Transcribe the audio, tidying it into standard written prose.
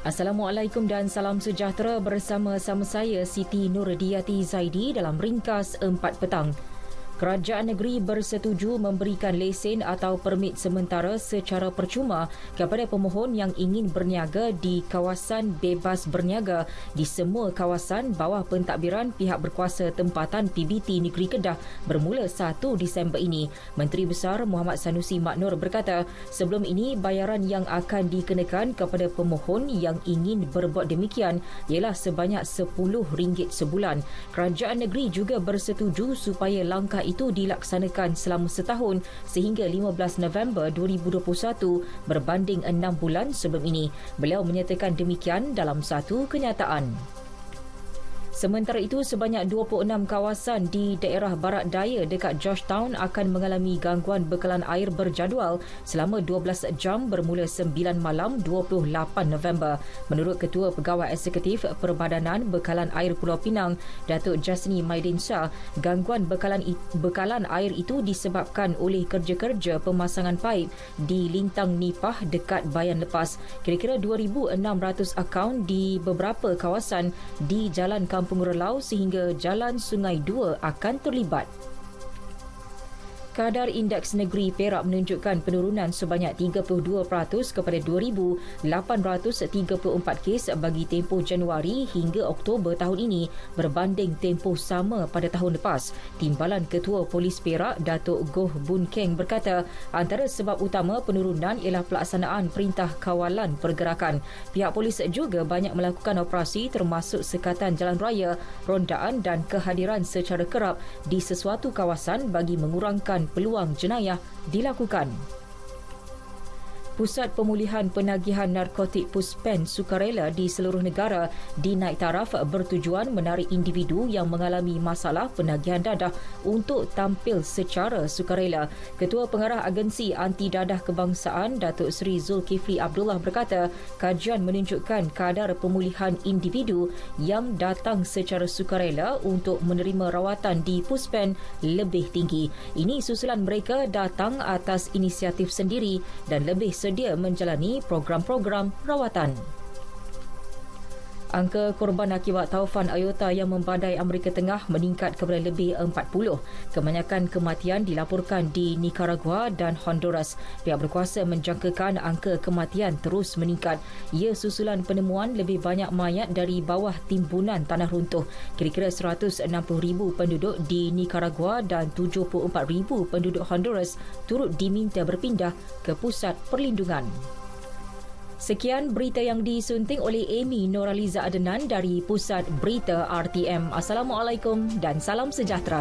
Assalamualaikum dan salam sejahtera bersama-sama saya Siti Nurdiati Zaidi dalam ringkas 4 petang. Kerajaan negeri bersetuju memberikan lesen atau permit sementara secara percuma kepada pemohon yang ingin berniaga di kawasan bebas berniaga di semua kawasan bawah pentadbiran pihak berkuasa tempatan PBT Negeri Kedah bermula 1 Disember ini. Menteri Besar Muhammad Sanusi Maknur berkata, sebelum ini bayaran yang akan dikenakan kepada pemohon yang ingin berbuat demikian ialah sebanyak RM10 sebulan. Kerajaan negeri juga bersetuju supaya langkah itu dilaksanakan selama setahun sehingga 15 November 2021 berbanding 6 bulan sebelum ini. Beliau menyatakan demikian dalam satu kenyataan. Sementara itu, sebanyak 26 kawasan di daerah barat daya dekat Georgetown akan mengalami gangguan bekalan air berjadual selama 12 jam bermula 9 malam 28 November. Menurut Ketua Pegawai Eksekutif Perbadanan Bekalan Air Pulau Pinang, Datuk Jasni Maidin Shah, gangguan bekalan air itu disebabkan oleh kerja-kerja pemasangan paip di Lintang Nipah dekat Bayan Lepas. Kira-kira 2,600 akaun di beberapa kawasan di Jalan Kampung Relau sehingga Jalan Sungai 2 akan terlibat. Kadar indeks negeri Perak menunjukkan penurunan sebanyak 32% kepada 2,834 kes bagi tempoh Januari hingga Oktober tahun ini berbanding tempoh sama pada tahun lepas. Timbalan Ketua Polis Perak, Datuk Goh Boon Keng berkata, antara sebab utama penurunan ialah pelaksanaan Perintah Kawalan Pergerakan. Pihak polis juga banyak melakukan operasi termasuk sekatan jalan raya, rondaan dan kehadiran secara kerap di sesuatu kawasan bagi mengurangkan peluang jenayah dilakukan. Pusat Pemulihan Penagihan Narkotik Puspen sukarela di seluruh negara dinaik taraf bertujuan menarik individu yang mengalami masalah penagihan dadah untuk tampil secara sukarela. Ketua Pengarah Agensi Anti Dadah Kebangsaan Datuk Seri Zulkifli Abdullah berkata, kajian menunjukkan kadar pemulihan individu yang datang secara sukarela untuk menerima rawatan di Puspen lebih tinggi. Ini susulan mereka datang atas inisiatif sendiri dan lebih sedia menjalani program-program rawatan. Angka korban akibat taufan Iota yang membadai Amerika Tengah meningkat kepada lebih 40. Kebanyakan kematian dilaporkan di Nicaragua dan Honduras. Pihak berkuasa menjangkakan angka kematian terus meningkat. Ia susulan penemuan lebih banyak mayat dari bawah timbunan tanah runtuh. Kira-kira 160,000 penduduk di Nicaragua dan 74,000 penduduk Honduras turut diminta berpindah ke pusat perlindungan. Sekian berita yang disunting oleh Amy Noraliza Adenan dari Pusat Berita RTM. Assalamualaikum dan salam sejahtera.